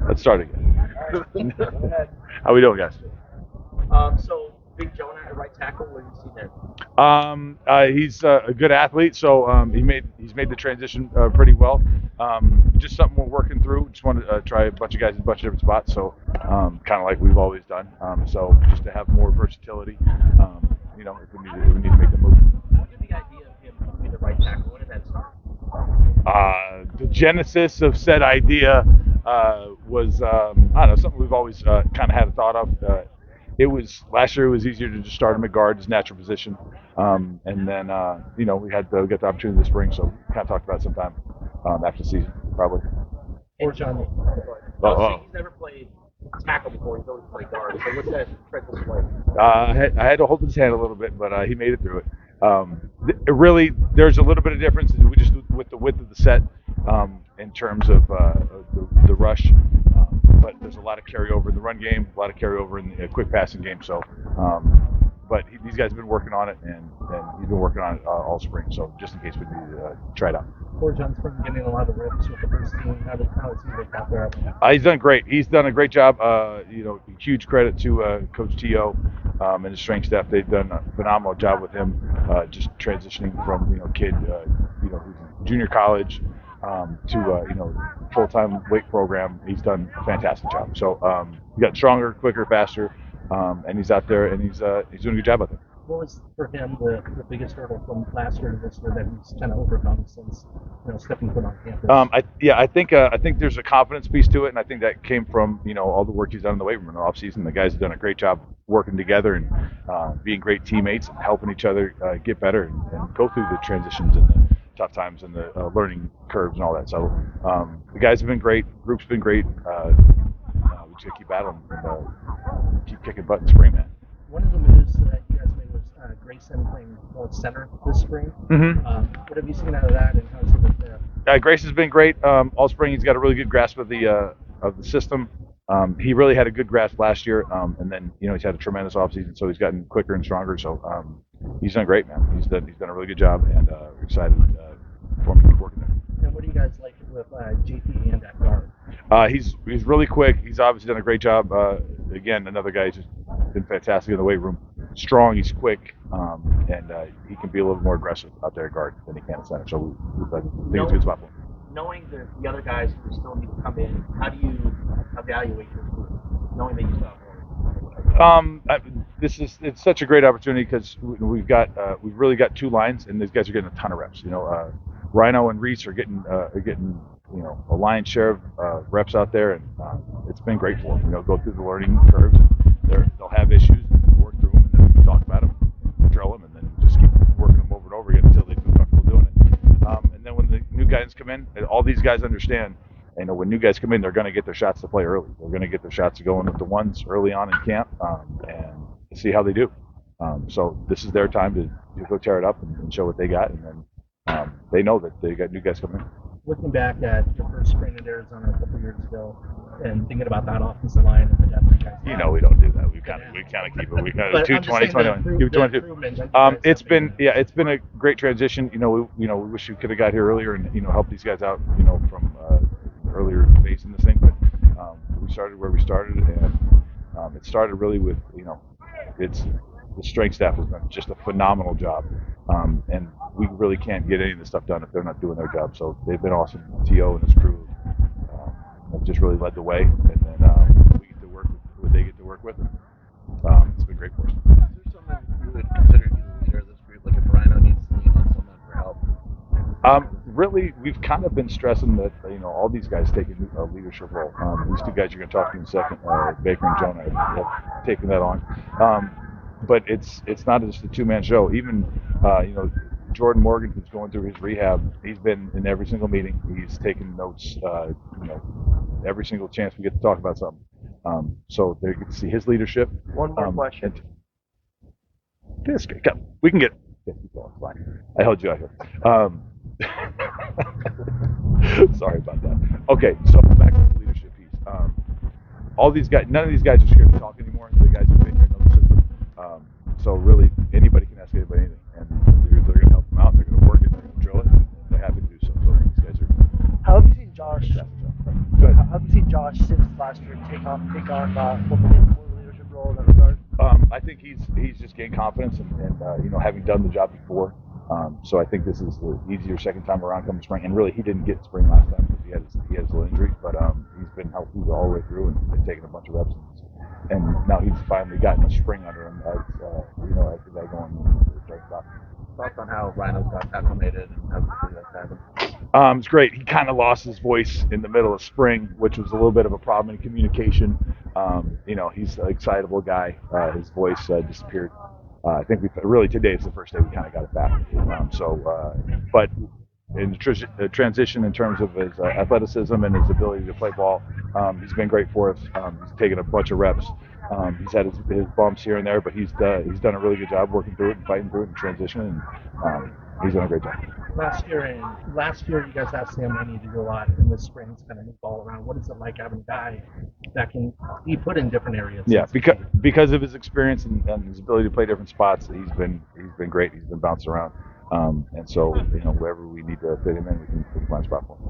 Let's start again. How we doing, guys? So Big Jonah at right tackle. What have you seen there? He's a good athlete, so he's made the transition pretty well. Just something we're working through. Just want to try a bunch of guys in a bunch of different spots, so kind of like we've always done. So just to have more versatility, if we need to make the move. What did the idea of him moving to right tackle? When did that start? The genesis of said idea was I don't know, something we've always kind of had a thought of. It was last year. It was easier to just start him at guard, his natural position, and then we had to get the opportunity this spring, so we kind of talked about it sometime after the season, probably. Or John. He's never played tackle before. He's always played guard. So what's that transition like? I had to hold his hand a little bit, but he made it through it. Really, there's a little bit of difference. We just with the width of the set in terms of the rush, but there's a lot of carryover in the run game, a lot of carryover in the quick passing game. So, but these guys have been working on it, and he's been working on it all spring. So just in case we need to try it out. Poor John's been getting a lot of rips with the first team. How has he worked out there? He's done great. He's done a great job. Huge credit to Coach T.O. And his strength staff. They've done a phenomenal job with him, just transitioning from kid, who's in junior college to full-time weight program. He's done a fantastic job. So he got stronger, quicker, faster, and he's out there and he's doing a good job out there. What was for him the biggest hurdle from last year to this year that he's kind of overcome since stepping foot on campus? I think there's a confidence piece to it, and I think that came from all the work he's done in the weight room in the off season. The guys have done a great job working together and being great teammates and helping each other get better and go through the transitions and the tough times and the learning curves and all that. So the guys have been great. Group's been great. We just gotta keep battling and keep kicking butt in spring, man. One of the moves that you guys made was Grayson playing center this spring. Mm-hmm. What have you seen out of that, and how's he been there? Grayson's been great all spring. He's got a really good grasp of the system. He really had a good grasp last year, and then he's had a tremendous offseason, so he's gotten quicker and stronger. So he's done great, man. He's done a really good job, and we're excited for him to keep working there. And what do you guys like with JP and at guard? He's really quick. He's obviously done a great job. Again, another guy who's just been fantastic in the weight room. Strong, he's quick, and he can be a little more aggressive out there at guard than he can at center. So I think it's a good spot for him. Knowing the other guys who still need to come in, how do you evaluate this group? Knowing that you still have more. It's such a great opportunity because we've really got two lines, and these guys are getting a ton of reps. Rhino and Reese are getting a lion's share of reps out there, and it's been great for them. Go through the learning curves, and they'll have issues, and work through them, and then talk about them, drill them, and then just keep working them over and over again until they feel comfortable doing it. And then when the new guys come in, all these guys understand. When new guys come in, they're going to get their shots to play early. They're going to get their shots to go in with the ones early on in camp, and see how they do. So this is their time to go tear it up and show what they got, and then they know that they got new guys coming in. Looking back at your first spring in Arizona a couple years ago, and thinking about that offensive line and the depth you guys have. We don't do that. We kind of keep it. We kind of 220, 21. It's been a great transition. We wish we could have got here earlier and helped these guys out. From earlier phase in this thing, but we started where we started, and it started really with the strength staff has done just a phenomenal job, and we really can't get any of this stuff done if they're not doing their job. So they've been awesome. T.O. and his crew have just really led the way, and then we get to work with what they get to work with. It's been great for us. Is there someone you would consider to be the leader of this group? Like if Rhino needs to lean on someone for help? Really, we've kind of been stressing that all these guys taking a leadership role. These two guys you're going to talk to in a second, Baker and Jonah, have taken that on. But it's not just a two-man show. Even Jordan Morgan, who's going through his rehab, he's been in every single meeting. He's taken notes. Every single chance we get to talk about something. So they get to see his leadership. One more question. We can get. Fine. I held you out here. Sorry about that. Okay, so back to the leadership piece. All these guys, none of these guys are scared to talk anymore. The guys who've been here know the system. So really, anybody can ask anybody anything, and they're going to help them out. They're going to work it. They're going to drill it. And they're happy to do so. So these guys are. How have you seen Josh? Go ahead. How have you seen Josh Sims last year take on more leadership role in that regard? I think he's just gained confidence and having done the job before. So I think this is the easier second time around coming spring. And really, he didn't get spring last time because he had his little injury, but he's been healthy all the way through and taken a bunch of reps. And now he's finally gotten a spring under him as as the guy going into the starting spot. Thoughts on how Rhino's got acclimated and how quickly that's happened? It's great. He kind of lost his voice in the middle of spring, which was a little bit of a problem in communication. He's an excitable guy. His voice disappeared. I think today is the first day we kind of got it back. But in the transition in terms of his athleticism and his ability to play ball, he's been great for us. He's taken a bunch of reps. He's had his bumps here and there, but he's done a really good job working through it and fighting through it and transitioning. And he's done a great job. Last year you guys asked Sam Manny to do a lot in the spring to kind of move ball around. What is it like having a guy that can be put in different areas? Yeah, because of his experience and his ability to play different spots, he's been great. He's been bounced around, and so wherever we need to fit him in, we can find a spot for him.